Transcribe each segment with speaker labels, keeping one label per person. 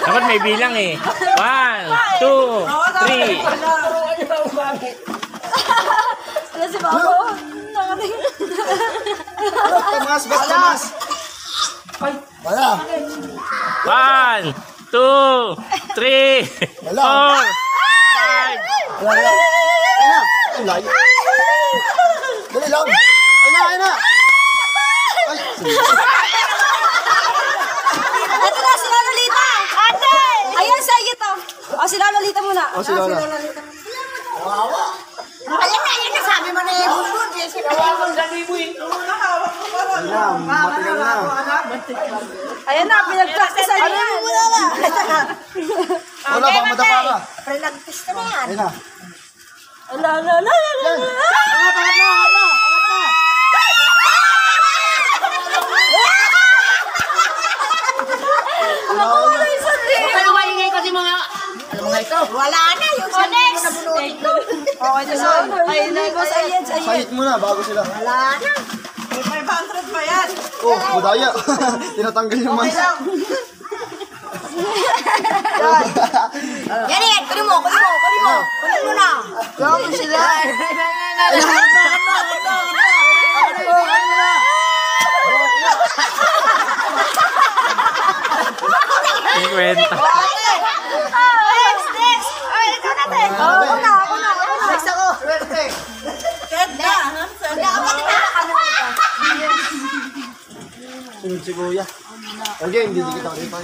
Speaker 1: Dapat may bilang eh. 1, 2, 3.
Speaker 2: Ano si Babo?
Speaker 3: Tamas, basta mas. Wala.
Speaker 1: 1, 2, 3, 4, 5.
Speaker 3: Wala. Ayun na. Ang layo. Dali lang. Ayun na, ayun na. Ay,
Speaker 2: Ito na, si Lolita! Ate! Ayan, sige to. O, si Lolita muna.
Speaker 3: O, si Lola.
Speaker 4: Ayan na, sabi mo na yung bubod.
Speaker 3: Ayun na, matigal na.
Speaker 2: Ayan na, pinag-practice na yan.
Speaker 3: Wala, baka madapa ka.
Speaker 4: Pre-nag-test na yan.
Speaker 3: Ayun na.
Speaker 2: Ala, ala, ala, ala.
Speaker 3: Yan. Angat na, angat na.
Speaker 2: Wala yung sandali.
Speaker 4: Pero maingay kasi mga ito. Wala na yung sabi mo na bunutin ko.
Speaker 2: Okay, so, ayun na, boss, ayan, ayan.
Speaker 3: Sahit mo na, bago sila.
Speaker 4: Wala na.
Speaker 5: May 500 pa yan.
Speaker 3: Oh, budaya. Tinatanggal yung mas.
Speaker 4: Yan yan, kunin mo. Kunin mo na.
Speaker 3: Grabe sila.
Speaker 1: Kwenta.
Speaker 2: Next! Ay, ikaw natin. Ako na.
Speaker 4: Next ako.
Speaker 5: Kenda.
Speaker 3: Sunod si Kuya. Okay, hindi kita rin pa.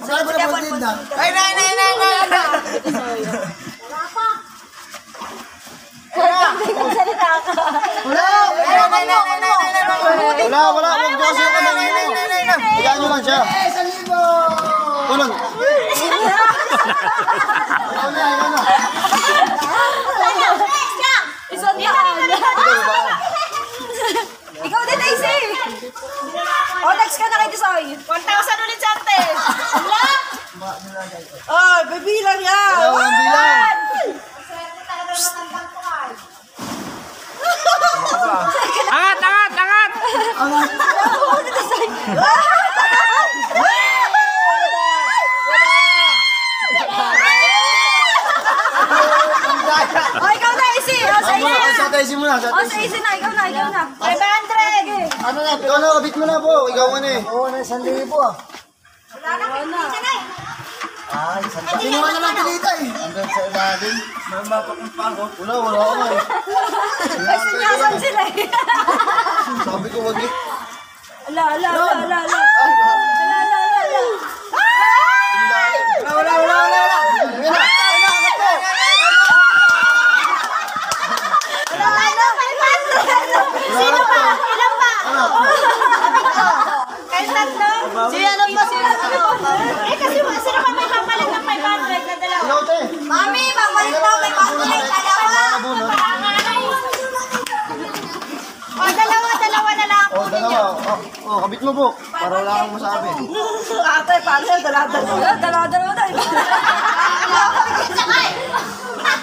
Speaker 3: Saan ba na na?
Speaker 4: Ay, na.
Speaker 2: Salita ka.
Speaker 3: Wala! Huwag nyo kasi yung kanina. Hayaan nyo lang siya. Tulog. Ikaw na.
Speaker 2: Isang ikaw din, Daisy. O, next ka na kay Tisoy.
Speaker 5: 1,000 ulit sa ate. Oh, bibilang yan.
Speaker 3: Walang bilang.
Speaker 1: Angat!
Speaker 2: O, ikaw na, Daisy. O, sa Daisy na.
Speaker 3: Sa Daisy muna.
Speaker 2: O, sa Daisy na. Ikaw na.
Speaker 5: 500.
Speaker 3: Ano na? Ikaw na, kabit mo na po. Ikaw na eh. Oo, na 1,000 ah. Ay, kinuha na lang pinita eh. Hanggang sa ilalim. May mapakang ko. Wala ako nga eh.
Speaker 2: May sinyasan sila eh.
Speaker 3: Sabi ko wag eh.
Speaker 2: Ala.
Speaker 5: Kahit tatlo. Sino ba? Eh, kasi sino ba may papalit ng 500 na dalawa?
Speaker 3: Ikaw te.
Speaker 4: Mami, babalik daw may papalit.
Speaker 5: O, dalawa na lang.
Speaker 3: Oh, dalawa. Oh, kabit mo po. Para wala kang masabi.
Speaker 5: Ate, paano yan?
Speaker 2: Dalawa na.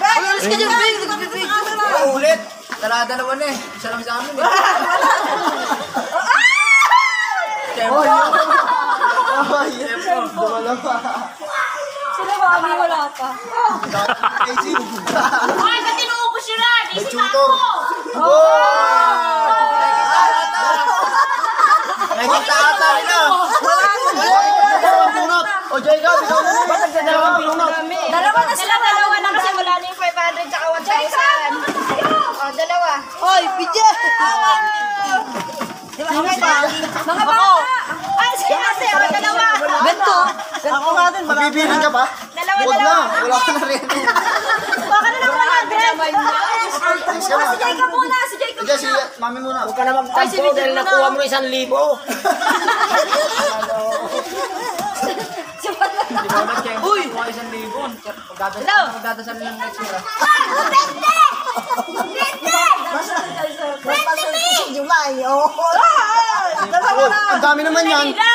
Speaker 4: Alis ka dyan, Bing.
Speaker 3: Ulit. Dalawa na eh. Isa lang sa amin eh. Oh, dalawa.
Speaker 2: Sila ba kami wala pa?
Speaker 3: Daisy.
Speaker 5: Ay, ba't inuubos yun na?
Speaker 3: May
Speaker 5: Isip
Speaker 3: tutor.
Speaker 5: ako.
Speaker 3: Nakikita ata nila. Dalawang pinunot. O, Jacob, ikaw na. Ba't nagdadalawang pinunot?
Speaker 2: Dalawa na sila.
Speaker 5: Dalawa na kasi wala na yung 500 tsaka 1,000. O, dalawa.
Speaker 4: Oy, pidya.
Speaker 2: Mga bata.
Speaker 5: Ay, sige kasi, o, dalawa.
Speaker 4: Ganto.
Speaker 3: Ako nga din. Mabibiling ka pa?
Speaker 5: Dalawa.
Speaker 3: Huwag na. Wala ka na rin.
Speaker 5: Baka na lang 100.
Speaker 3: Thanks ka na.
Speaker 2: Si Jacob muna. Si
Speaker 3: Hindi, si mami muna.
Speaker 4: Huwag ka na magtampo dahil nakuha mo 1,000.
Speaker 5: Uy!
Speaker 4: Magdadasal ng nagsura.
Speaker 5: July, oh.
Speaker 3: Ang dami naman yan. Yan na.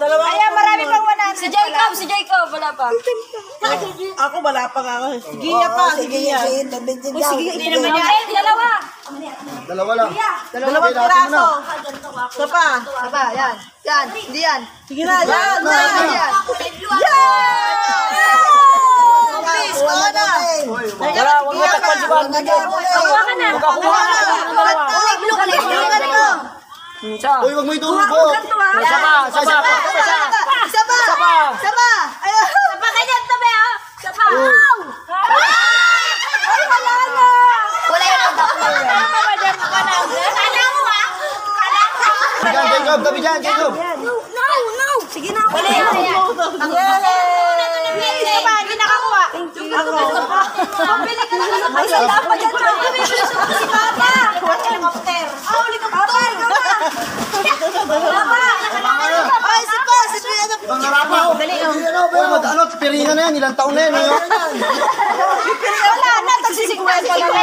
Speaker 5: Kaya marami pang 100.
Speaker 2: Si Jacob, wala pa.
Speaker 5: Ako wala pa nga. Sige niya pa, sige niya.
Speaker 2: Hindi naman yan. Dalawa.
Speaker 3: Dalawa lang.
Speaker 5: Dalawang piraso. Isa pa. Yan. Yan, hindi yan. Sige na, yan. Please, kuha na.
Speaker 4: Wala, huwag mo takpan si Bang.
Speaker 2: Kuha ka na.
Speaker 4: Magkakuha ka na.
Speaker 5: Bilugan ko.
Speaker 4: Isa.
Speaker 3: Uy, wag mo itubo.
Speaker 4: Isa pa.
Speaker 5: Isa pa. Ayun.
Speaker 2: Sapa ka dyan, tabi, oh. Sapa. Ay, wala na.
Speaker 5: Wala yan.
Speaker 3: Diyan, Jacob. Tabi dyan, Jacob.
Speaker 2: No. Sige na. Wala yan.
Speaker 5: Hindi nakakuha.
Speaker 2: Pabili ka na. Ay, sa dapat dyan. Pabili ka na si Papa. Helicopter. Helicopter.
Speaker 5: Ay, si Pa.
Speaker 3: Ibang narapaw. Ano, piringan na yan. Ilang taon na yan.
Speaker 5: Wala na. Tagsisikwento na lang.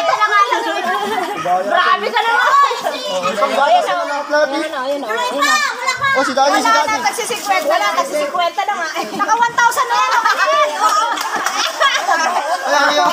Speaker 2: Marami ka na.
Speaker 3: Oh, si Daddy, si
Speaker 5: Wala
Speaker 3: Daddy.
Speaker 5: na. Tagsisikwento na. Tagsisikwento na nga. Naka 1,000 na yan.
Speaker 3: Ayan.